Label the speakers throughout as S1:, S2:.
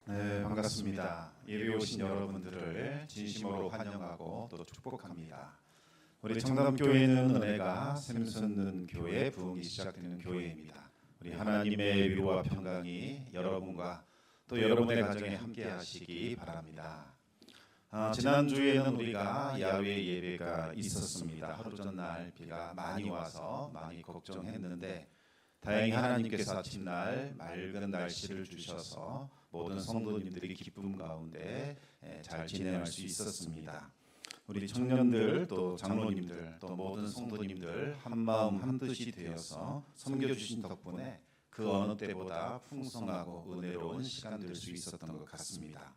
S1: 네, 반갑습니다. 예배 오신 여러분들을 진심으로 환영하고 또 축복합니다. 우리 청담교회는 은혜가 샘솟는 교회, 부흥이 시작되는 교회입니다. 우리 하나님의 위로와 평강이 여러분과 또 여러분의 가정에 함께 하시기 바랍니다. 지난주에는 우리가 야외 예배가 있었습니다. 하루 전날 비가 많이 와서 많이 걱정했는데 다행히 하나님께서 아침날 맑은 날씨를 주셔서 모든 성도님들이 기쁨 가운데 잘 지내갈 수 있었습니다. 우리 청년들 또 장로님들 또 모든 성도님들 한마음 한뜻이 되어서 섬겨주신 덕분에 그 어느 때보다 풍성하고 은혜로운 시간 될 수 있었던 것 같습니다.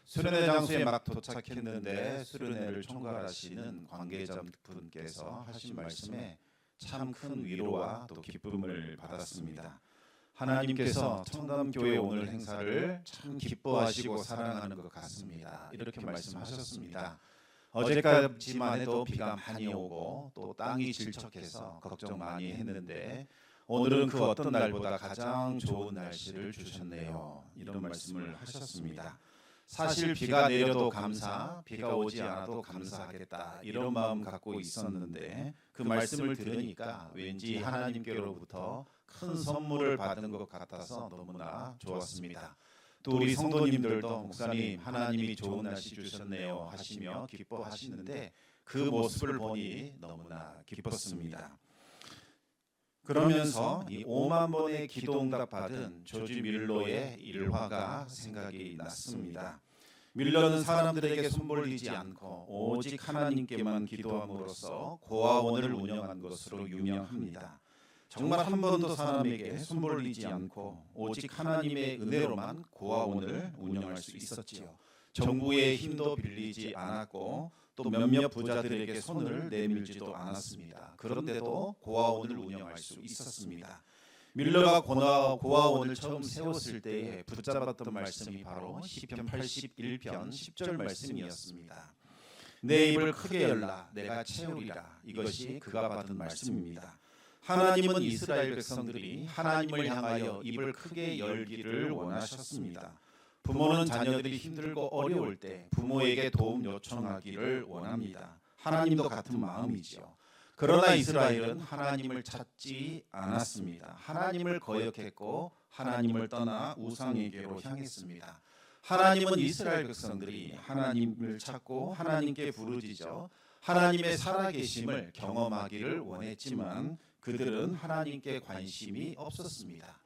S1: 수련회 장소에 막 도착했는데 수련회를 총괄하시는 관계자분께서 하신 말씀에 참 큰 위로와 또 기쁨을 받았습니다. 하나님께서 청담교회 오늘 행사를 참 기뻐하시고 사랑하는 것 같습니다. 이렇게 말씀하셨습니다. 어제까지만 해도 비가 많이 오고 또 땅이 질척해서 걱정 많이 했는데 오늘은 그 어떤 날보다 가장 좋은 날씨를 주셨네요. 이런 말씀을 하셨습니다. 사실 비가 내려도 감사, 비가 오지 않아도 감사하겠다 이런 마음 갖고 있었는데 그 말씀을 들으니까 왠지 하나님께로부터 큰 선물을 받은 것 같아서 너무나 좋았습니다. 또 우리 성도님들도 목사님 하나님이 좋은 날씨 주셨네요 하시며 기뻐하시는데 그 모습을 보니 너무나 기뻤습니다. 그러면서 이 5만 번의 기도 응답 받은 조지 밀러의 일화가 생각이 났습니다. 밀러는 사람들에게 손 벌리지 않고 오직 하나님께만 기도함으로써 고아원을 운영한 것으로 유명합니다. 정말 한 번도 사람에게 손 벌리지 않고 오직 하나님의 은혜로만 고아원을 운영할 수 있었지요. 정부의 힘도 빌리지 않았고 또 몇몇 부자들에게 손을 내밀지도 않았습니다. 그런데도 고아원을 운영할 수 있었습니다. 밀러가 고아원을 처음 세웠을 때에 붙잡았던 말씀이 바로 시편 81편 10절 말씀이었습니다. 내 입을 크게 열라 내가 채우리라. 이것이 그가 받은 말씀입니다. 하나님은 이스라엘 백성들이 하나님을 향하여 입을 크게 열기를 원하셨습니다. 부모는 자녀들이 힘들고 어려울 때 부모에게 도움 요청하기를 원합니다. 하나님도 같은 마음이죠. 그러나 이스라엘은 하나님을 찾지 않았습니다. 하나님을 거역했고 하나님을 떠나 우상에게로 향했습니다. 하나님은 이스라엘 백성들이 하나님을 찾고 하나님께 부르짖어 하나님의 살아계심을 경험하기를 원했지만 그들은 하나님께 관심이 없었습니다.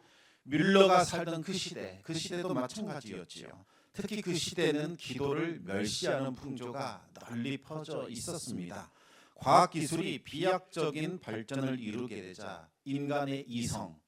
S1: 밀러가 살던 그 시대도 마찬가지였지요. 특히 그 시대는 기도를 멸시하는 풍조가 널리 퍼져 있었습니다. 과학기술이 비약적인 발전을 이루게 되자 인간의 이성,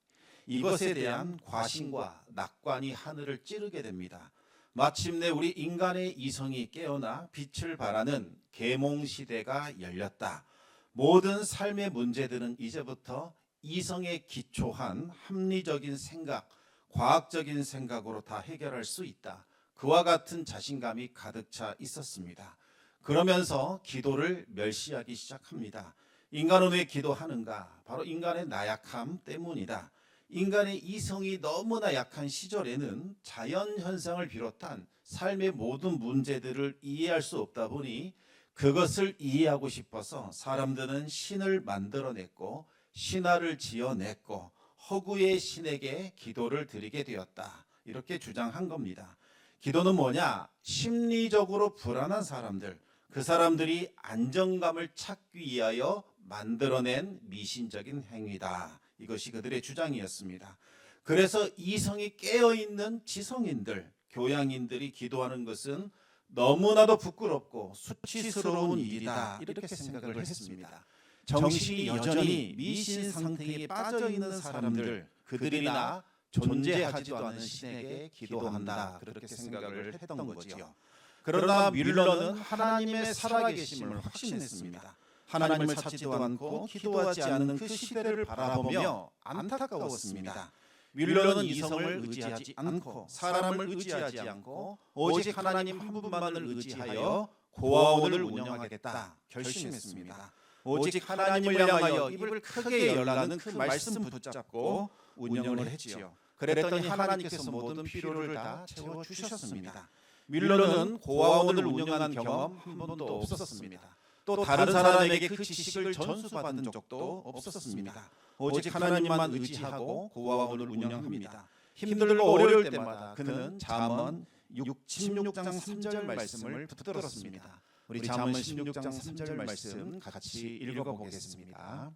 S1: 이것에 대한 과신과 낙관이 하늘을 찌르게 됩니다. 마침내 우리 인간의 이성이 깨어나 빛을 발하는 계몽시대가 열렸다. 모든 삶의 문제들은 이제부터 이성에 기초한 합리적인 생각, 과학적인 생각으로 다 해결할 수 있다. 그와 같은 자신감이 가득 차 있었습니다. 그러면서 기도를 멸시하기 시작합니다. 인간은 왜 기도하는가? 바로 인간의 나약함 때문이다. 인간의 이성이 너무나 약한 시절에는 자연현상을 비롯한 삶의 모든 문제들을 이해할 수 없다 보니 그것을 이해하고 싶어서 사람들은 신을 만들어냈고 신화를 지어냈고 허구의 신에게 기도를 드리게 되었다. 이렇게 주장한 겁니다. 기도는 뭐냐? 심리적으로 불안한 사람들, 그 사람들이 안정감을 찾기 위하여 만들어낸 미신적인 행위다. 이것이 그들의 주장이었습니다. 그래서 이성이 깨어있는 지성인들, 교양인들이 기도하는 것은 너무나도 부끄럽고 수치스러운 일이다. 이렇게 생각을 했습니다. 정신이 여전히 미신 상태에 빠져있는 사람들, 그들이나 존재하지도 않은 신에게 기도한다. 그렇게 생각을 했던 거지요. 그러나 밀러는 하나님의 살아계심을 확신했습니다. 하나님을 찾지도 않고 기도하지 않는 그 시대를 바라보며 안타까웠습니다. 밀러는 이성을 의지하지 않고 사람을 의지하지 않고 오직 하나님 한 분만을 의지하여 고아원을 운영하겠다 결심했습니다. 오직 하나님을 향하여 입을 크게 열라는 그 말씀 붙잡고 운영을 했지요. 그랬더니 하나님께서 모든 필요를 다 채워주셨습니다. 뮬러는 고아원을 운영한 경험 한 번도 없었습니다. 또 다른 사람에게 그 지식을 전수받은 적도 없었습니다. 오직 하나님만 의지하고 고아원을 운영합니다. 힘들고 어려울 때마다 그는 잠언 16장 3절 말씀을 붙들었습니다. 우리 잠언 16장 3절 말씀 같이 읽어보겠습니다.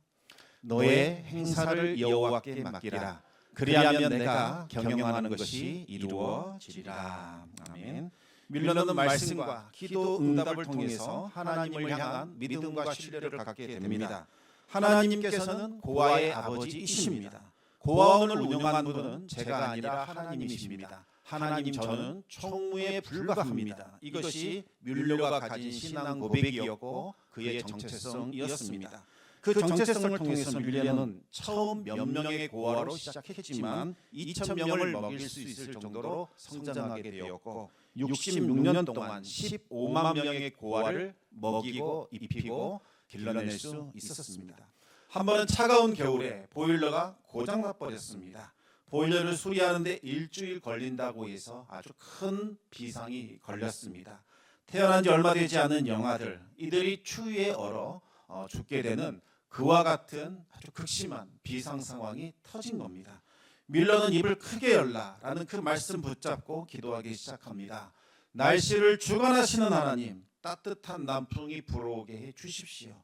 S1: 너의 행사를 여호와께 맡기라. 그리하면 내가 경영하는 것이 이루어지리라. 아멘. 뮬러는 말씀과 기도 응답을 통해서 하나님을 향한 믿음과 신뢰를 갖게 됩니다. 하나님께서는 고아의 아버지이십니다. 고아원을 운영하는 분은 제가 아니라 하나님이십니다. 하나님 저는 총무에 불과합니다. 이것이 뮬러가 가진 신앙 고백이었고 그의 정체성이었습니다. 그 정체성을 통해서 뮬러는 처음 몇 명의 고아로 시작했지만 2,000명을 먹일 수 있을 정도로 성장하게 되었고 66년 동안 15만 명의 고아를 먹이고 입히고 길러낼 수 있었습니다. 한 번은 차가운 겨울에 보일러가 고장나 버렸습니다. 보일러를 수리하는데 일주일 걸린다고 해서 아주 큰 비상이 걸렸습니다. 태어난 지 얼마 되지 않은 영아들, 이들이 추위에 얼어 죽게 되는 그와 같은 아주 극심한 비상 상황이 터진 겁니다. 뮬러는 입을 크게 열라라는 그 말씀 붙잡고 기도하기 시작합니다. 날씨를 주관하시는 하나님, 따뜻한 남풍이 불어오게 해 주십시오.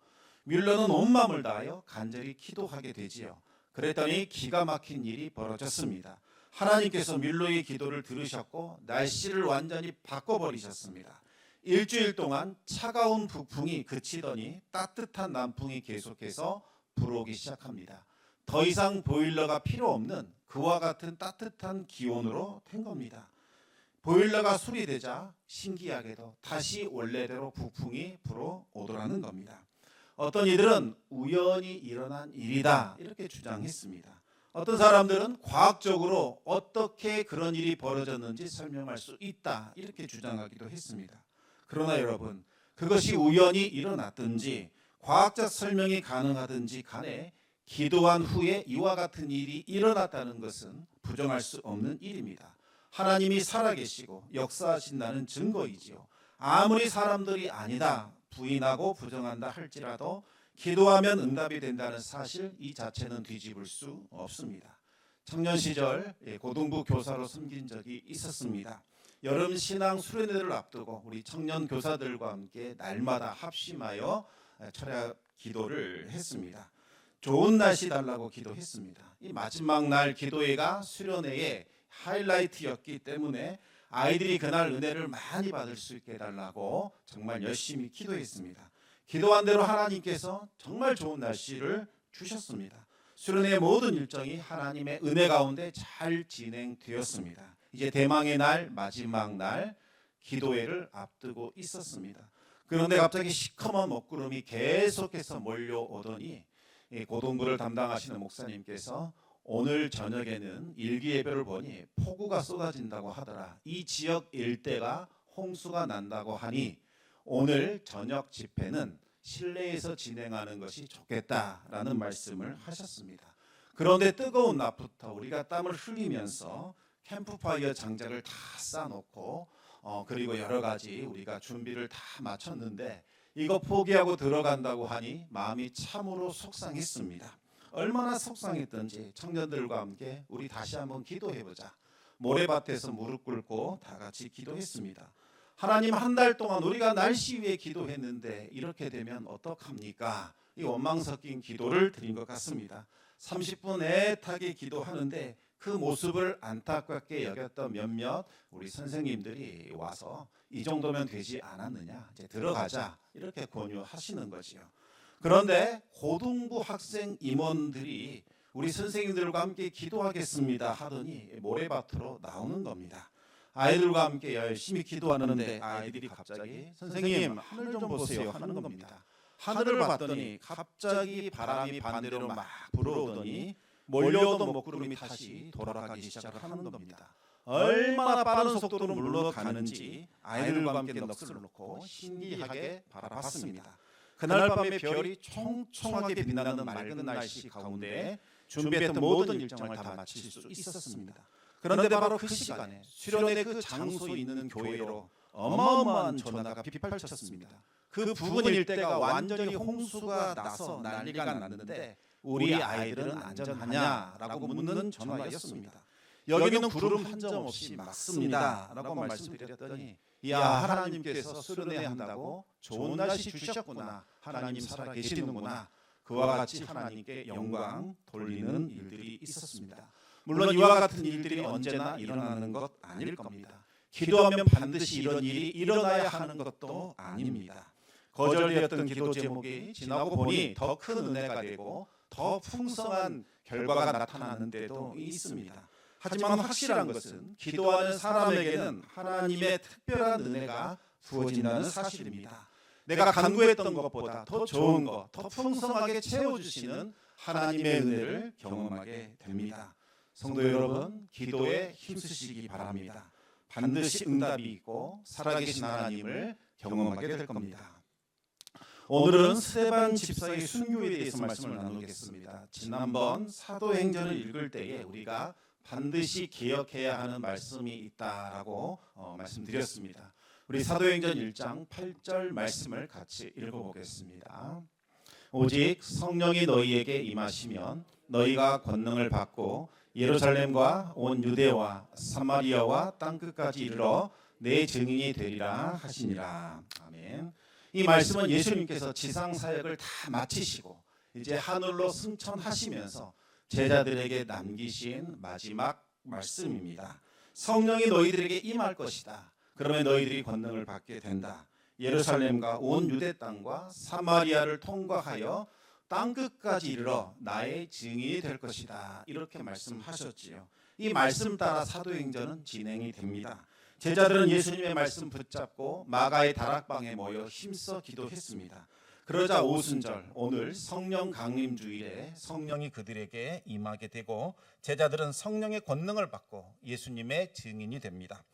S1: 뮬러는 온 마음을 다하여 간절히 기도하게 되지요. 그랬더니 기가 막힌 일이 벌어졌습니다. 하나님께서 뮬러의 기도를 들으셨고 날씨를 완전히 바꿔버리셨습니다. 일주일 동안 차가운 북풍이 그치더니 따뜻한 남풍이 계속해서 불어오기 시작합니다. 더 이상 보일러가 필요 없는 그와 같은 따뜻한 기온으로 된 겁니다. 보일러가 수리되자 신기하게도 다시 원래대로 북풍이 불어오더라는 겁니다. 어떤 이들은 우연히 일어난 일이다 이렇게 주장했습니다. 어떤 사람들은 과학적으로 어떻게 그런 일이 벌어졌는지 설명할 수 있다 이렇게 주장하기도 했습니다. 그러나 여러분, 그것이 우연히 일어났든지 과학적 설명이 가능하든지 간에 기도한 후에 이와 같은 일이 일어났다는 것은 부정할 수 없는 일입니다. 하나님이 살아계시고 역사하신다는 증거이지요. 아무리 사람들이 아니다 부인하고 부정한다 할지라도 기도하면 응답이 된다는 사실 이 자체는 뒤집을 수 없습니다. 청년 시절 고등부 교사로 섬긴 적이 있었습니다. 여름 신앙 수련회를 앞두고 우리 청년 교사들과 함께 날마다 합심하여 철야 기도를 했습니다. 좋은 날씨 달라고 기도했습니다. 이 마지막 날 기도회가 수련회의 하이라이트였기 때문에 아이들이 그날 은혜를 많이 받을 수 있게 해달라고 정말 열심히 기도했습니다. 기도한 대로 하나님께서 정말 좋은 날씨를 주셨습니다. 수련회의 모든 일정이 하나님의 은혜 가운데 잘 진행되었습니다. 이제 대망의 날, 마지막 날 기도회를 앞두고 있었습니다. 그런데 갑자기 시커먼 먹구름이 계속해서 몰려오더니 고등부를 담당하시는 목사님께서 오늘 저녁에는 일기예배를 보니 폭우가 쏟아진다고 하더라. 이 지역 일대가 홍수가 난다고 하니 오늘 저녁 집회는 실내에서 진행하는 것이 좋겠다라는 말씀을 하셨습니다. 그런데 뜨거운 낮부터 우리가 땀을 흘리면서 캠프파이어 장작을 다 쌓아놓고 그리고 여러 가지 우리가 준비를 다 마쳤는데 이거 포기하고 들어간다고 하니 마음이 참으로 속상했습니다. 얼마나 속상했던지 청년들과 함께 우리 다시 한번 기도해보자. 모래밭에서 무릎 꿇고 다 같이 기도했습니다. 하나님, 한 달 동안 우리가 날씨 위에 기도했는데 이렇게 되면 어떡합니까? 이 원망 섞인 기도를 드린 것 같습니다. 30분 애타게 기도하는데 그 모습을 안타깝게 여겼던 몇몇 우리 선생님들이 와서 이 정도면 되지 않았느냐, 이제 들어가자 이렇게 권유하시는 거지요. 그런데 고등부 학생 임원들이 우리 선생님들과 함께 기도하겠습니다 하더니 모래밭으로 나오는 겁니다. 아이들과 함께 열심히 기도하는데 아이들이 갑자기 선생님 하늘 좀 보세요 하는 겁니다. 하늘을 봤더니 갑자기 바람이 반대로 막 불어오더니 몰려오던 먹구름이 다시 돌아가기 시작을 하는 겁니다. 얼마나 빠른 속도로 물러가는지 아이들과 함께 넋을 놓고 신기하게 바라봤습니다. 그날 밤에 별이 총총하게 빛나는 맑은 날씨 가운데 준비했던 모든 일정을 다 마칠 수 있었습니다. 그런데 바로 그 시간에 수련회 그 장소에 있는 교회로 어마어마한 전화가 빗발쳤습니다. 그 부근 일대가 완전히 홍수가 나서 난리가 났는데 우리 아이들은 안전하냐라고 묻는 전화였습니다. 여기는 구름 한 점 없이 맑습니다라고 말씀드렸더니 야, 하나님께서 수련회 한다고 좋은 날씨 주셨구나, 하나님 살아 계시는구나, 그와 같이 하나님께 영광 돌리는 일들이 있었습니다. 물론 이와 같은 일들이 언제나 일어나는 것 아닐 겁니다. 기도하면 반드시 이런 일이 일어나야 하는 것도 아닙니다. 거절되었던 기도 제목이 지나고 보니 더 큰 은혜가 되고 더 풍성한 결과가 나타나는 데도 있습니다. 하지만 확실한 것은 기도하는 사람에게는 하나님의 특별한 은혜가 부어진다는 사실입니다. 내가 간구했던 것보다 더 좋은 것, 더 풍성하게 채워주시는 하나님의 은혜를 경험하게 됩니다. 성도 여러분, 기도에 힘쓰시기 바랍니다. 반드시 응답이 있고 살아계신 하나님을 경험하게 될 겁니다. 오늘은 스데반 집사의 순교에 대해서 말씀을 나누겠습니다. 지난번 사도행전을 읽을 때에 우리가 반드시 기억해야 하는 말씀이 있다라고 말씀드렸습니다. 우리 사도행전 1장 8절 말씀을 같이 읽어보겠습니다. 오직 성령이 너희에게 임하시면 너희가 권능을 받고 예루살렘과 온 유대와 사마리아와 땅끝까지 이르러 내 증인이 되리라 하시니라. 아멘. 이 말씀은 예수님께서 지상 사역을 다 마치시고 이제 하늘로 승천하시면서 제자들에게 남기신 마지막 말씀입니다. 성령이 너희들에게 임할 것이다. 그러면 너희들이 권능을 받게 된다. 예루살렘과 온 유대 땅과 사마리아를 통과하여 땅끝까지 이르러 나의 증인이 될 것이다. 이렇게 말씀하셨지요. 이 말씀 따라 사도행전은 진행이 됩니다. 제자들은 예수님의 말씀 붙잡고 마가의 다락방에 모여 힘써 기도했습니다. 그러자 오순절, 오늘 성령 강림 주일에 성령이 그들에게 임하게 되고 제자들은 성령의 권능을 받고 예수님의 증인이 됩니다.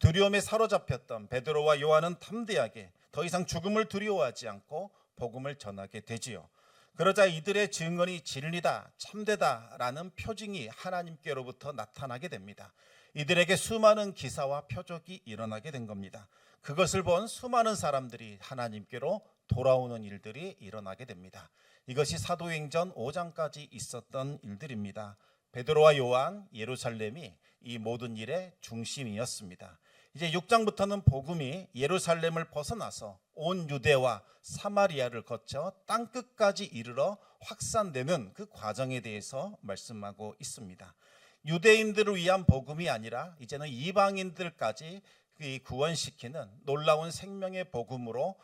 S1: 두려움에 사로잡혔던 베드로와 요한은 담대하게 더 이상 죽음을 두려워하지 않고 복음을 전하게 되지요. 그러자 이들의 증언이 진리다, 참되다라는 표징이 하나님께로부터 나타나게 됩니다. 이들에게 수많은 기사와 표적이 일어나게 된 겁니다. 그것을 본 수많은 사람들이 하나님께로 돌아오는 일들이 일어나게 됩니다. 이것이 사도행전 5장까지 있었던 일들입니다. 베드로와 요한, 예루살렘이 이 모든 일의 중심이었습니다. 이제 6장부터는 복음이 예루살렘을 벗어나서 온 유대와 사마리아를 거쳐 땅끝까지 이르러 확산되는 그 과정에 대해서 말씀하고 있습니다. 유대인들을 위한 복음이 아니라 이제는 이방인들까지 구원시키는 놀라운 생명의 복음으로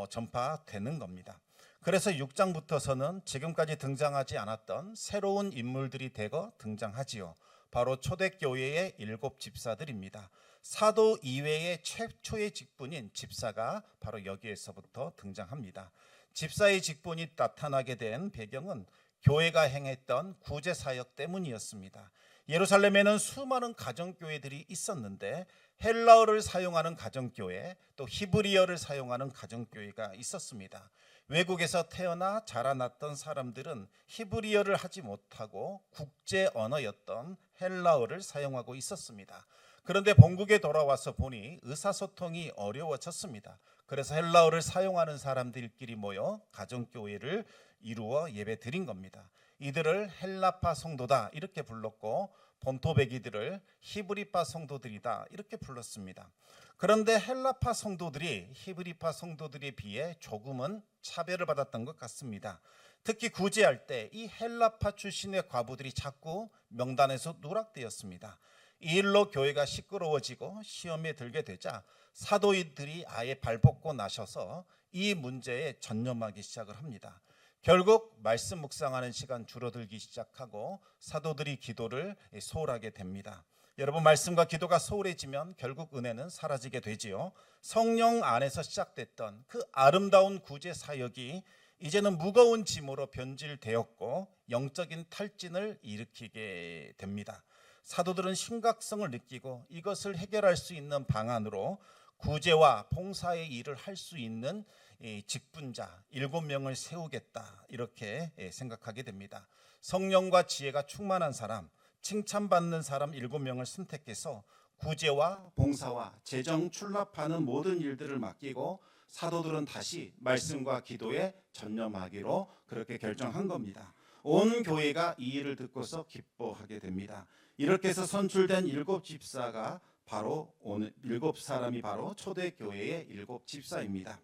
S1: 전파되는 겁니다. 그래서 6장부터서는 지금까지 등장하지 않았던 새로운 인물들이 대거 등장하지요. 바로 초대교회의 7 집사들입니다. 사도 이외의 최초의 직분인 집사가 바로 여기에서부터 등장합니다. 집사의 직분이 나타나게 된 배경은 교회가 행했던 구제 사역 때문이었습니다. 예루살렘에는 수많은 가정교회들이 있었는데 헬라어를 사용하는 가정교회, 또 히브리어를 사용하는 가정교회가 있었습니다. 외국에서 태어나 자라났던 사람들은 히브리어를 하지 못하고 국제 언어였던 헬라어를 사용하고 있었습니다. 그런데 본국에 돌아와서 보니 의사소통이 어려워졌습니다. 그래서 헬라어를 사용하는 사람들끼리 모여 가정교회를 이루어 예배 드린 겁니다. 이들을 헬라파 성도다 이렇게 불렀고 본토베기들을 히브리파 성도들이다 이렇게 불렀습니다. 그런데 헬라파 성도들이 히브리파 성도들에 비해 조금은 차별을 받았던 것 같습니다. 특히 구제할 때 이 헬라파 출신의 과부들이 자꾸 명단에서 누락되었습니다. 이 일로 교회가 시끄러워지고 시험에 들게 되자 사도인들이 아예 발벗고 나셔서 이 문제에 전념하기 시작을 합니다. 결국 말씀 묵상하는 시간 줄어들기 시작하고 사도들이 기도를 소홀하게 됩니다. 여러분, 말씀과 기도가 소홀해지면 결국 은혜는 사라지게 되지요. 성령 안에서 시작됐던 그 아름다운 구제 사역이 이제는 무거운 짐으로 변질되었고 영적인 탈진을 일으키게 됩니다. 사도들은 심각성을 느끼고 이것을 해결할 수 있는 방안으로 구제와 봉사의 일을 할 수 있는 직분자 7명을 세우겠다 이렇게 생각하게 됩니다. 성령과 지혜가 충만한 사람, 칭찬받는 사람 7명을 선택해서 구제와 봉사와 재정 출납하는 모든 일들을 맡기고 사도들은 다시 말씀과 기도에 전념하기로 그렇게 결정한 겁니다. 온 교회가 이 일을 듣고서 기뻐하게 됩니다. 이렇게 해서 선출된 7집사가 바로 오늘 7사람이 바로 초대교회의 7집사입니다.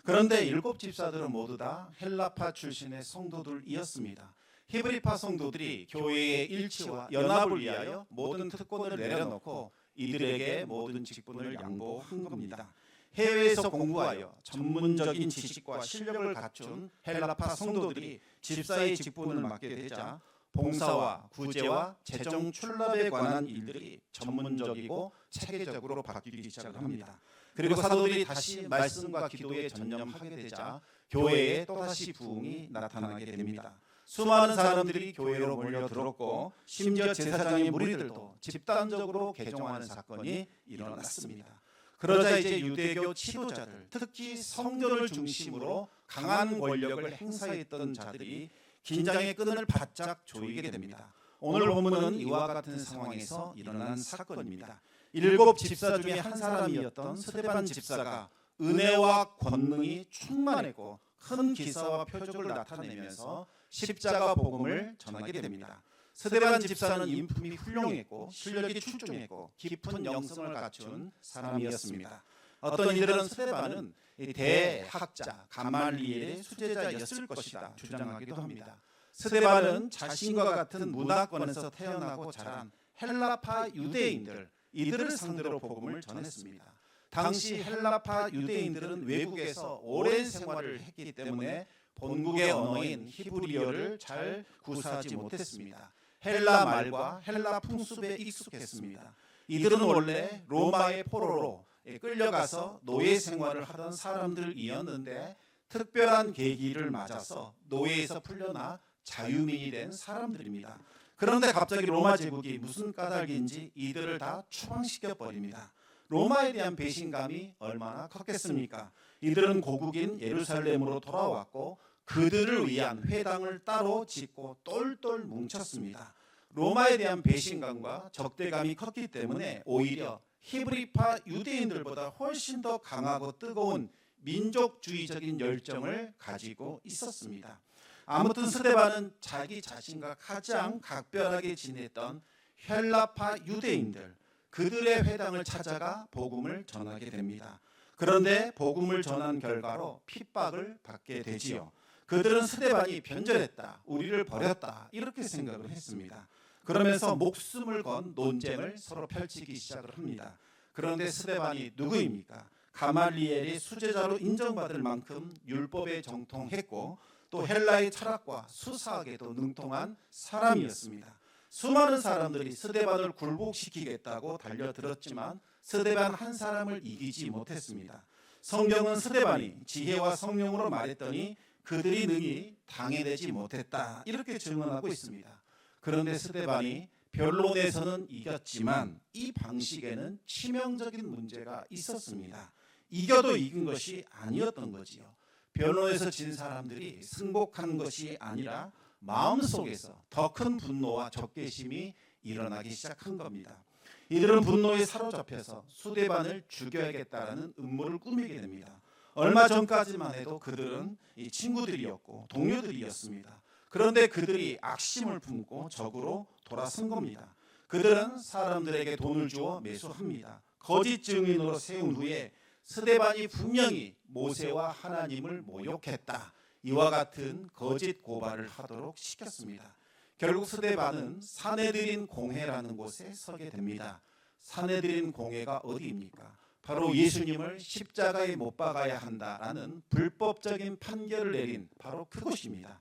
S1: 그런데 7집사들은 모두 다 헬라파 출신의 성도들이었습니다. 히브리파 성도들이 교회의 일치와 연합을 위하여 모든 특권을 내려놓고 이들에게 모든 직분을 양보한 겁니다. 해외에서 공부하여 전문적인 지식과 실력을 갖춘 헬라파 성도들이 집사의 직분을 맡게 되자 봉사와 구제와 재정 출납에 관한 일들이 전문적이고 체계적으로 바뀌기 시작을 합니다. 그리고 사도들이 다시 말씀과 기도에 전념하게 되자 교회에 또다시 부흥이 나타나게 됩니다. 수많은 사람들이 교회로 몰려들었고 심지어 제사장의 무리들도 집단적으로 개종하는 사건이 일어났습니다. 그러자 이제 유대교 지도자들, 특히 성전을 중심으로 강한 권력을 행사했던 자들이 긴장의 끈을 바짝 조이게 됩니다. 오늘 본문은 이와 같은 상황에서 일어난 사건입니다. 7집사 중에 한 사람이었던 스데반 집사가 은혜와 권능이 충만했고 큰 기사와 표적을 나타내면서 십자가 복음을 전하게 됩니다. 스데반 집사는 인품이 훌륭했고 실력이 출중했고 깊은 영성을 갖춘 사람이었습니다. 어떤 이들은 스데반은 대학자 가말리엘의 수제자였을 것이다 주장하기도 합니다. 스데반은 자신과 같은 문화권에서 태어나고 자란 헬라파 유대인들 이들을 상대로 복음을 전했습니다. 당시 헬라파 유대인들은 외국에서 오랜 생활을 했기 때문에 본국의 언어인 히브리어를 잘 구사하지 못했습니다. 헬라 말과 헬라 풍습에 익숙했습니다. 이들은 원래 로마의 포로로 끌려가서 노예 생활을 하던 사람들이었는데 특별한 계기를 맞아서 노예에서 풀려나 자유민이 된 사람들입니다. 그런데 갑자기 로마 제국이 무슨 까닭인지 이들을 다 추방시켜 버립니다. 로마에 대한 배신감이 얼마나 컸겠습니까? 이들은 고국인 예루살렘으로 돌아왔고 그들을 위한 회당을 따로 짓고 똘똘 뭉쳤습니다. 로마에 대한 배신감과 적대감이 컸기 때문에 오히려 히브리파 유대인들보다 훨씬 더 강하고 뜨거운 민족주의적인 열정을 가지고 있었습니다. 아무튼 스데반은 자기 자신과 가장 각별하게 지냈던 헬라파 유대인들 그들의 회당을 찾아가 복음을 전하게 됩니다. 그런데 복음을 전한 결과로 핍박을 받게 되지요. 그들은 스데반이 변절했다, 우리를 버렸다 이렇게 생각을 했습니다. 그러면서 목숨을 건 논쟁을 서로 펼치기 시작을 합니다. 그런데 스데반이 누구입니까? 가말리엘의 수제자로 인정받을 만큼 율법에 정통했고 또 헬라의 철학과 수사학에도 능통한 사람이었습니다. 수많은 사람들이 스데반을 굴복시키겠다고 달려들었지만 스데반 한 사람을 이기지 못했습니다. 성경은 스데반이 지혜와 성령으로 말했더니 그들이 능히 당해내지 못했다 이렇게 증언하고 있습니다. 그런데 스데반이 변론에서는 이겼지만 이 방식에는 치명적인 문제가 있었습니다. 이겨도 이긴 것이 아니었던 거지요. 변론에서 진 사람들이 승복한 것이 아니라 마음속에서 더 큰 분노와 적개심이 일어나기 시작한 겁니다. 이들은 분노에 사로잡혀서 스데반을 죽여야겠다라는 음모를 꾸미게 됩니다. 얼마 전까지만 해도 그들은 친구들이었고 동료들이었습니다. 그런데 그들이 악심을 품고 적으로 돌아선 겁니다. 그들은 사람들에게 돈을 주어 매수합니다. 거짓 증인으로 세운 후에 스데반이 분명히 모세와 하나님을 모욕했다. 이와 같은 거짓 고발을 하도록 시켰습니다. 결국 스데반은 사내들인 공회라는 곳에 서게 됩니다. 사내들인 공회가 어디입니까? 바로 예수님을 십자가에 못 박아야 한다라는 불법적인 판결을 내린 바로 그곳입니다.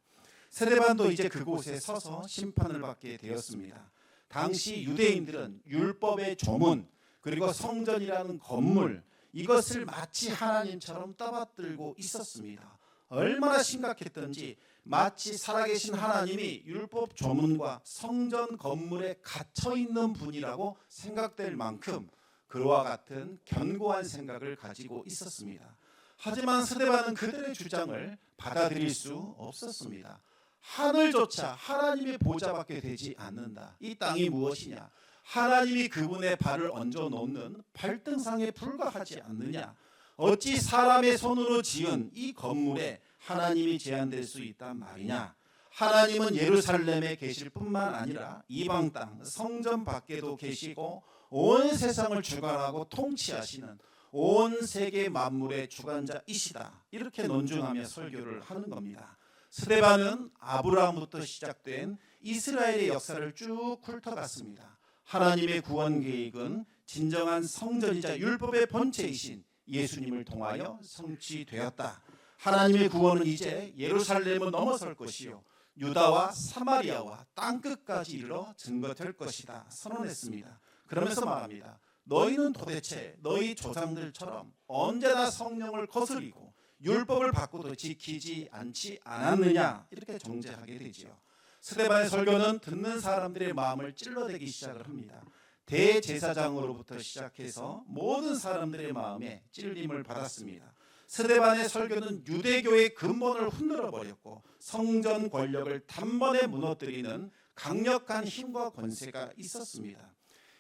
S1: 스데반도 이제 그곳에 서서 심판을 받게 되었습니다. 당시 유대인들은 율법의 조문 그리고 성전이라는 건물 이것을 마치 하나님처럼 떠받들고 있었습니다. 얼마나 심각했던지 마치 살아계신 하나님이 율법 조문과 성전 건물에 갇혀있는 분이라고 생각될 만큼 그와 같은 견고한 생각을 가지고 있었습니다. 하지만 스데반은 그들의 주장을 받아들일 수 없었습니다. 하늘조차 하나님의 보좌밖에 되지 않는다. 이 땅이 무엇이냐? 하나님이 그분의 발을 얹어 놓는 발등상에 불과하지 않느냐? 어찌 사람의 손으로 지은 이 건물에 하나님이 제한될 수 있단 말이냐? 하나님은 예루살렘에 계실 뿐만 아니라 이방 땅 성전 밖에도 계시고 온 세상을 주관하고 통치하시는 온 세계 만물의 주관자이시다. 이렇게 논증하며 설교를 하는 겁니다. 스데반은 아브라함부터 시작된 이스라엘의 역사를 쭉 훑어갔습니다. 하나님의 구원 계획은 진정한 성전이자 율법의 본체이신 예수님을 통하여 성취되었다. 하나님의 구원은 이제 예루살렘을 넘어설 것이요 유다와 사마리아와 땅끝까지 이르러 증거될 것이다 선언했습니다. 그러면서 말합니다. 너희는 도대체 너희 조상들처럼 언제나 성령을 거스리고 율법을 받고도 지키지 않지 않았느냐 이렇게 정죄하게 되지요. 스데반의 설교는 듣는 사람들의 마음을 찔러대기 시작을 합니다. 대제사장으로부터 시작해서 모든 사람들의 마음에 찔림을 받았습니다. 스데반의 설교는 유대교의 근본을 흔들어 버렸고 성전 권력을 단번에 무너뜨리는 강력한 힘과 권세가 있었습니다.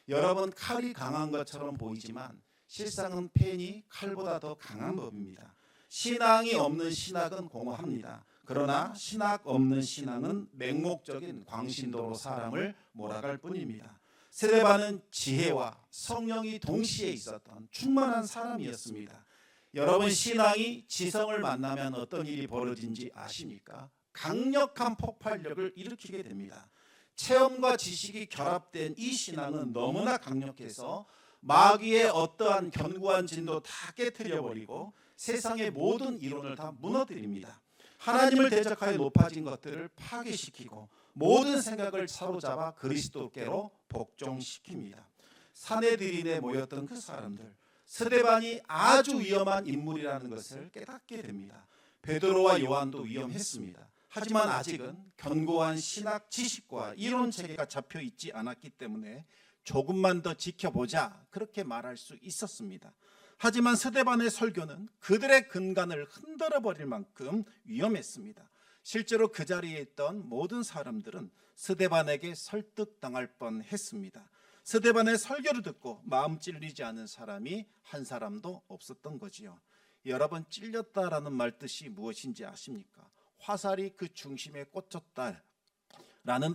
S1: 여러분, 칼이 강한 것처럼 보이지만 실상은 펜이 칼보다 더 강한 법입니다. 신앙이 없는 신학은 공허합니다. 그러나 신학 없는 신앙은 맹목적인 광신도로 사람을 몰아갈 뿐입니다. 스데반은 지혜와 성령이 동시에 있었던 충만한 사람이었습니다. 여러분, 신앙이 지성을 만나면 어떤 일이 벌어진지 아십니까? 강력한 폭발력을 일으키게 됩니다. 체험과 지식이 결합된 이 신앙은 너무나 강력해서 마귀의 어떠한 견고한 진도 다 깨트려버리고 세상의 모든 이론을 다 무너뜨립니다. 하나님을 대적하여 높아진 것들을 파괴시키고 모든 생각을 사로잡아 그리스도께로 복종시킵니다. 사내들인에 모였던 그 사람들, 스데반이 아주 위험한 인물이라는 것을 깨닫게 됩니다. 베드로와 요한도 위험했습니다. 하지만 아직은 견고한 신학 지식과 이론 체계가 잡혀 있지 않았기 때문에 조금만 더 지켜보자 그렇게 말할 수 있었습니다. 하지만 스데반의 설교는 그들의 근간을 흔들어 버릴 만큼 위험했습니다. 실제로 그 자리에 있던 모든 사람들은 스데반에게 설득당할 뻔했습니다. 스데반의 설교를 듣고 마음 찔리지 않은 사람이 한 사람도 없었던 거지요. 여러분, 찔렸다라는 말 뜻이 무엇인지 아십니까? 화살이 그 중심에 꽂혔다라는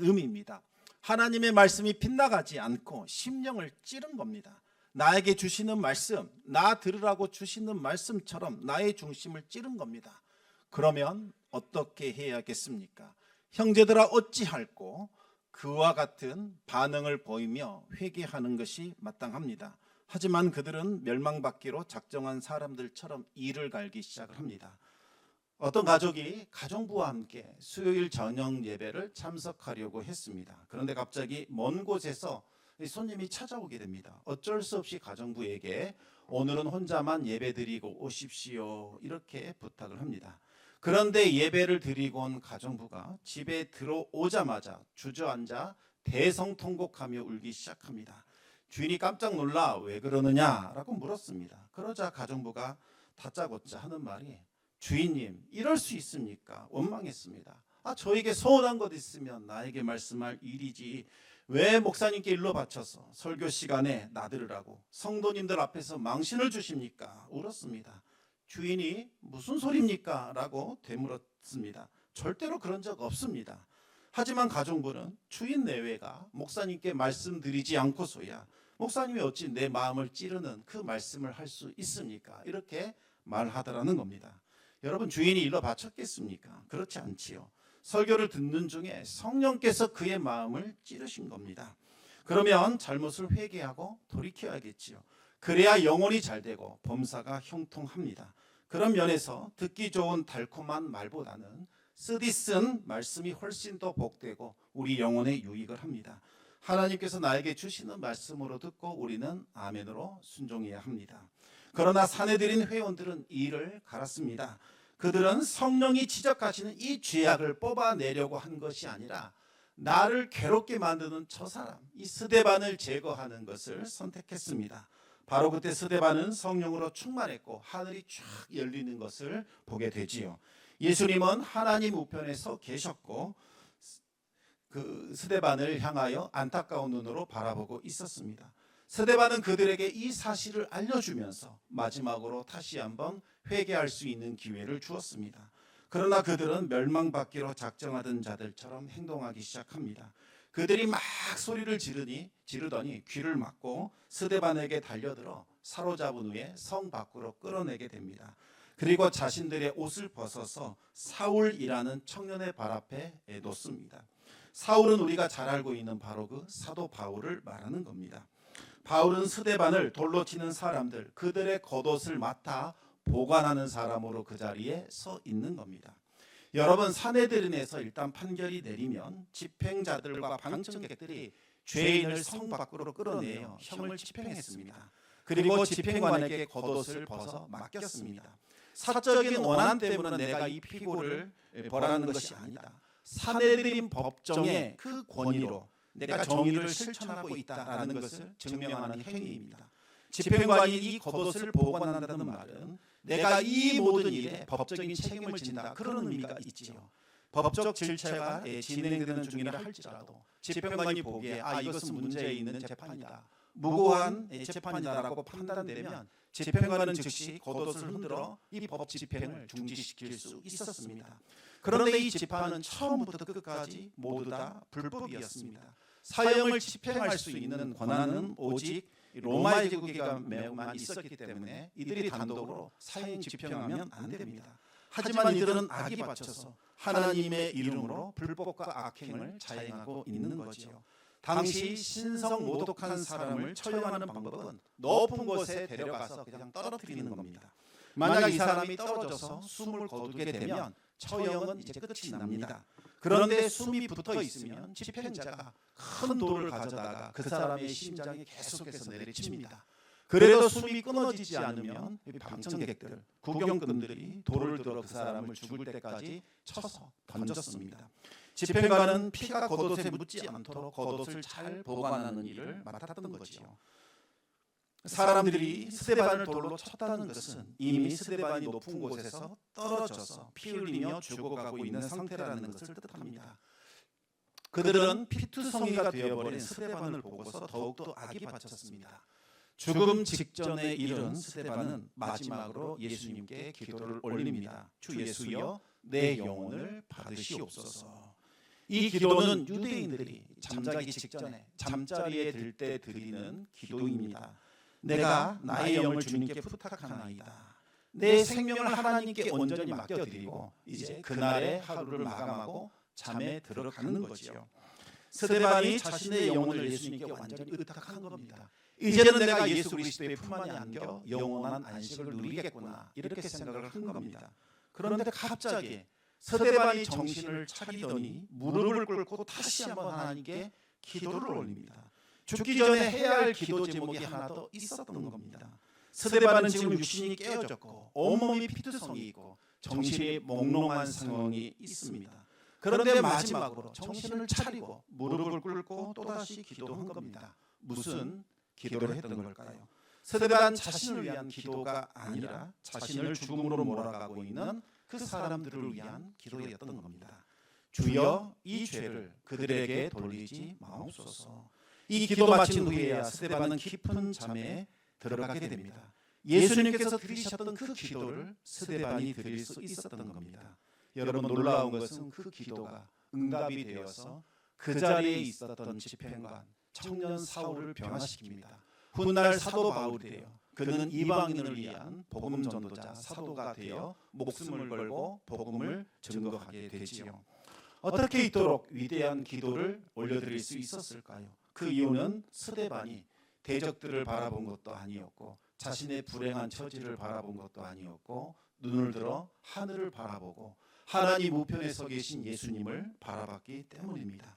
S1: 의미입니다. 하나님의 말씀이 빗나가지 않고 심령을 찌른 겁니다. 나에게 주시는 말씀, 나 들으라고 주시는 말씀처럼 나의 중심을 찌른 겁니다. 그러면 어떻게 해야겠습니까? 형제들아 어찌할꼬? 그와 같은 반응을 보이며 회개하는 것이 마땅합니다. 하지만 그들은 멸망받기로 작정한 사람들처럼 이를 갈기 시작을 합니다. 어떤 가족이 가정부와 함께 수요일 저녁 예배를 참석하려고 했습니다. 그런데 갑자기 먼 곳에서 손님이 찾아오게 됩니다. 어쩔 수 없이 가정부에게 오늘은 혼자만 예배 드리고 오십시오 이렇게 부탁을 합니다. 그런데 예배를 드리고 온 가정부가 집에 들어오자마자 주저앉아 대성통곡하며 울기 시작합니다. 주인이 깜짝 놀라 왜 그러느냐라고 물었습니다. 그러자 가정부가 다짜고짜 하는 말이 주인님, 이럴 수 있습니까? 원망했습니다. 저에게 서운한 것 있으면 나에게 말씀할 일이지 왜 목사님께 일러 바쳐서 설교 시간에 나들으라고 성도님들 앞에서 망신을 주십니까? 울었습니다. 주인이 무슨 소리입니까? 라고 되물었습니다. 절대로 그런 적 없습니다. 하지만 가정부는 주인 내외가 목사님께 말씀드리지 않고서야 목사님이 어찌 내 마음을 찌르는 그 말씀을 할 수 있습니까? 이렇게 말하더라는 겁니다. 여러분, 주인이 일러 바쳤겠습니까? 그렇지 않지요. 설교를 듣는 중에 성령께서 그의 마음을 찌르신 겁니다. 그러면 잘못을 회개하고 돌이켜야겠지요. 그래야 영혼이 잘되고 범사가 형통합니다. 그런 면에서 듣기 좋은 달콤한 말보다는 쓰디 쓴 말씀이 훨씬 더 복되고 우리 영혼에 유익을 합니다. 하나님께서 나에게 주시는 말씀으로 듣고 우리는 아멘으로 순종해야 합니다. 그러나 사내들인 회원들은 이를 갈았습니다. 그들은 성령이 지적하시는 이 죄악을 뽑아내려고 한 것이 아니라 나를 괴롭게 만드는 저 사람, 이 스데반을 제거하는 것을 선택했습니다. 바로 그때 스데반은 성령으로 충만했고 하늘이 쫙 열리는 것을 보게 되지요. 예수님은 하나님 우편에 서 계셨고 그 스데반을 향하여 안타까운 눈으로 바라보고 있었습니다. 스데반은 그들에게 이 사실을 알려주면서 마지막으로 다시 한번 회개할 수 있는 기회를 주었습니다. 그러나 그들은 멸망받기로 작정하던 자들처럼 행동하기 시작합니다. 그들이 막 소리를 지르더니 귀를 막고 스데반에게 달려들어 사로잡은 후에 성 밖으로 끌어내게 됩니다. 그리고 자신들의 옷을 벗어서 사울이라는 청년의 발 앞에 놓습니다. 사울은 우리가 잘 알고 있는 바로 그 사도 바울을 말하는 겁니다. 바울은 스데반을 돌로 치는 사람들, 그들의 겉옷을 맡아 보관하는 사람으로 그 자리에 서 있는 겁니다. 여러분, 산헤드린에서 일단 판결이 내리면 집행자들과 방청객들이 죄인을 성 밖으로 끌어내어 형을 집행했습니다. 그리고 집행관에게 겉옷을 벗어 맡겼습니다. 사적인 원한 때문에 내가 이 피고를 벌하는 것이 아니다. 산헤드린 법정의 그 권위로 내가 정의를 실천하고 있다라는 것을 증명하는 행위입니다. 집행관이 이 겉옷을 보관한다는 말은 내가 이 모든 일에 법적인 책임을 진다, 그런 의미가 있지요. 법적 질체가 진행되는 중이라 할지라도 집행관이 보기에 이것은 문제 있는 재판이다, 무고한 재판이다라고 판단되면 집행관은 즉시 겉옷을 흔들어 이 법 집행을 중지시킬 수 있었습니다. 그런데 이 재판은 처음부터 끝까지 모두 다 불법이었습니다. 사형을 집행할 수 있는 권한은 오직 로마의 제국에만 있었기 때문에 이들이 단독으로 사형 집행하면 안 됩니다. 하지만 이들은 악이 받쳐서 하나님의 이름으로 불법과 악행을 자행하고 있는 거지요. 당시 신성 모독한 사람을 처형하는 방법은 높은 곳에 데려가서 그냥 떨어뜨리는 겁니다. 만약 이 사람이 떨어져서 숨을 거두게 되면 처형은 이제 끝이 납니다. 그런데 숨이 붙어 있으면 집행자가 큰 돌을 가져다가 그 사람의 심장에 계속해서 내리칩니다. 그래도 숨이 끊어지지 않으면 방청객들, 구경꾼들이 돌을 들어 그 사람을 죽을 때까지 쳐서 던졌습니다. 집행관은 피가 겉옷에 묻지 않도록 겉옷을 잘 보관하는 일을 맡았던 거지요. 사람들이 스데반을 돌로 쳤다는 것은 이미 스데반이 높은 곳에서 떨어져서 피 흘리며 죽어가고 있는 상태라는 것을 뜻합니다. 그들은 피투성이가 되어버린 스데반을 보고서 더욱더 악이 받쳤습니다. 죽음 직전에 이른 스데반은 마지막으로 예수님께 기도를 올립니다. 주 예수여, 내 영혼을 받으시옵소서. 이 기도는 유대인들이 잠자기 직전에 잠자리에 들 때 드리는 기도입니다. 내가 나의 영을 주님께 부탁하나이다. 내 생명을 하나님께 온전히 맡겨드리고 이제 그날의 하루를 마감하고 잠에 들어가는 거지요. 스데반이 자신의 영혼을 예수님께 완전히 의탁한 겁니다. 이제는 내가 예수 그리스도의 품 안에 안겨 영원한 안식을 누리겠구나, 이렇게 생각을 한 겁니다. 그런데 갑자기 스데반이 정신을 차리더니 무릎을 꿇고 다시 한번 하나님께 기도를 올립니다. 죽기 전에 해야 할 기도 제목이 하나 더 있었던 겁니다. 스데반은 지금 육신이 깨어졌고 온몸이 피투성이고 정신이 몽롱한 상황이 있습니다. 그런데 마지막으로 정신을 차리고 무릎을 꿇고 또다시 기도한 겁니다. 무슨 기도를 했던 걸까요? 스데반 자신을 위한 기도가 아니라 자신을 죽음으로 몰아가고 있는 그 사람들을 위한 기도였던 겁니다. 주여, 이 죄를 그들에게 돌리지 마옵소서. 이 기도 마친 후에야 스데반은 깊은 잠에 들어가게 됩니다. 예수님께서 드리셨던 그 기도를 스데반이 드릴 수 있었던 겁니다. 여러분, 놀라운 것은 그 기도가 응답이 되어서 그 자리에 있었던 집행관 청년 사울을 변화시킵니다. 훗날 사도 바울이 되어 그는 이방인을 위한 복음 전도자 사도가 되어 목숨을 걸고 복음을 증거하게 되지요. 어떻게 이토록 위대한 기도를 올려드릴 수 있었을까요? 그 이유는 스데반이 대적들을 바라본 것도 아니었고 자신의 불행한 처지를 바라본 것도 아니었고 눈을 들어 하늘을 바라보고 하나님 우편에 서 계신 예수님을 바라봤기 때문입니다.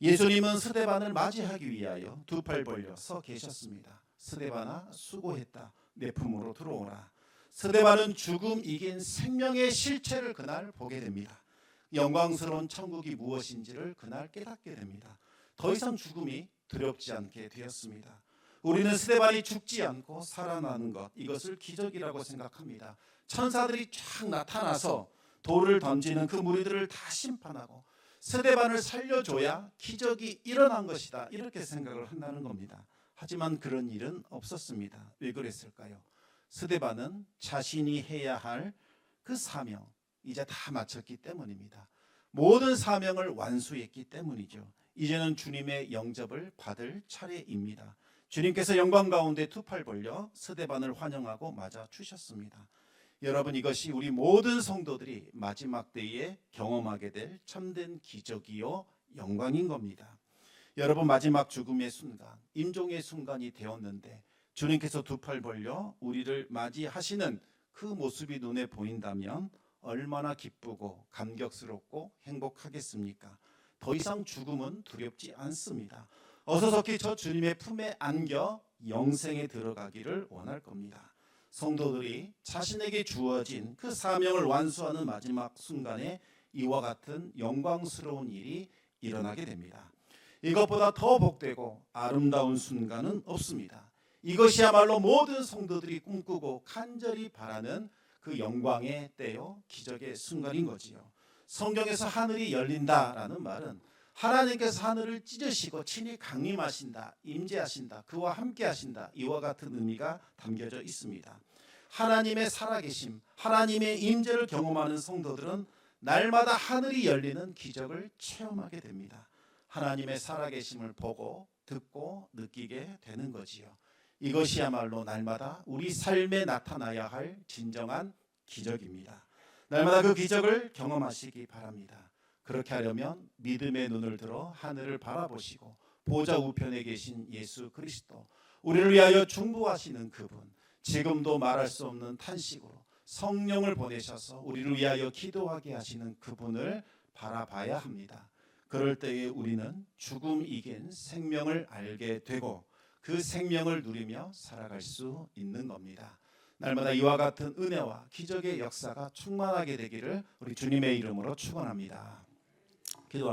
S1: 예수님은 스데반을 맞이하기 위하여 두 팔 벌려 서 계셨습니다. 스데반아, 수고했다. 내 품으로 들어오라. 스데반은 죽음 이긴 생명의 실체를 그날 보게 됩니다. 영광스러운 천국이 무엇인지를 그날 깨닫게 됩니다. 더 이상 죽음이 두렵지 않게 되었습니다. 우리는 스데반이 죽지 않고 살아나는 것, 이것을 기적이라고 생각합니다. 천사들이 쫙 나타나서 돌을 던지는 그 무리들을 다 심판하고 스데반을 살려줘야 기적이 일어난 것이다, 이렇게 생각을 한다는 겁니다. 하지만 그런 일은 없었습니다. 왜 그랬을까요? 스데반은 자신이 해야 할 그 사명 이제 다 마쳤기 때문입니다. 모든 사명을 완수했기 때문이죠. 이제는 주님의 영접을 받을 차례입니다. 주님께서 영광 가운데 두 팔 벌려 스데반을 환영하고 맞아 주셨습니다. 여러분, 이것이 우리 모든 성도들이 마지막 때에 경험하게 될 참된 기적이요 영광인 겁니다. 여러분, 마지막 죽음의 순간, 임종의 순간이 되었는데 주님께서 두 팔 벌려 우리를 맞이하시는 그 모습이 눈에 보인다면 얼마나 기쁘고 감격스럽고 행복하겠습니까? 더 이상 죽음은 두렵지 않습니다. 어서서히 저 주님의 품에 안겨 영생에 들어가기를 원할 겁니다. 성도들이 자신에게 주어진 그 사명을 완수하는 마지막 순간에 이와 같은 영광스러운 일이 일어나게 됩니다. 이것보다 더 복되고 아름다운 순간은 없습니다. 이것이야말로 모든 성도들이 꿈꾸고 간절히 바라는 그 영광의 때요 기적의 순간인 거지요. 성경에서 하늘이 열린다라는 말은 하나님께서 하늘을 찢으시고 친히 강림하신다, 임재하신다, 그와 함께 하신다, 이와 같은 의미가 담겨져 있습니다. 하나님의 살아계심, 하나님의 임재를 경험하는 성도들은 날마다 하늘이 열리는 기적을 체험하게 됩니다. 하나님의 살아계심을 보고 듣고 느끼게 되는 거지요. 이것이야말로 날마다 우리 삶에 나타나야 할 진정한 기적입니다. 날마다 그 기적을 경험하시기 바랍니다. 그렇게 하려면 믿음의 눈을 들어 하늘을 바라보시고 보좌 우편에 계신 예수 그리스도, 우리를 위하여 중보하시는 그분, 지금도 말할 수 없는 탄식으로 성령을 보내셔서 우리를 위하여 기도하게 하시는 그분을 바라봐야 합니다. 그럴 때에 우리는 죽음 이긴 생명을 알게 되고 그 생명을 누리며 살아갈 수 있는 겁니다. 날마다 이와 같은 은혜와 기적의 역사가 충만하게 되기를 우리 주님의 이름으로 축원합니다.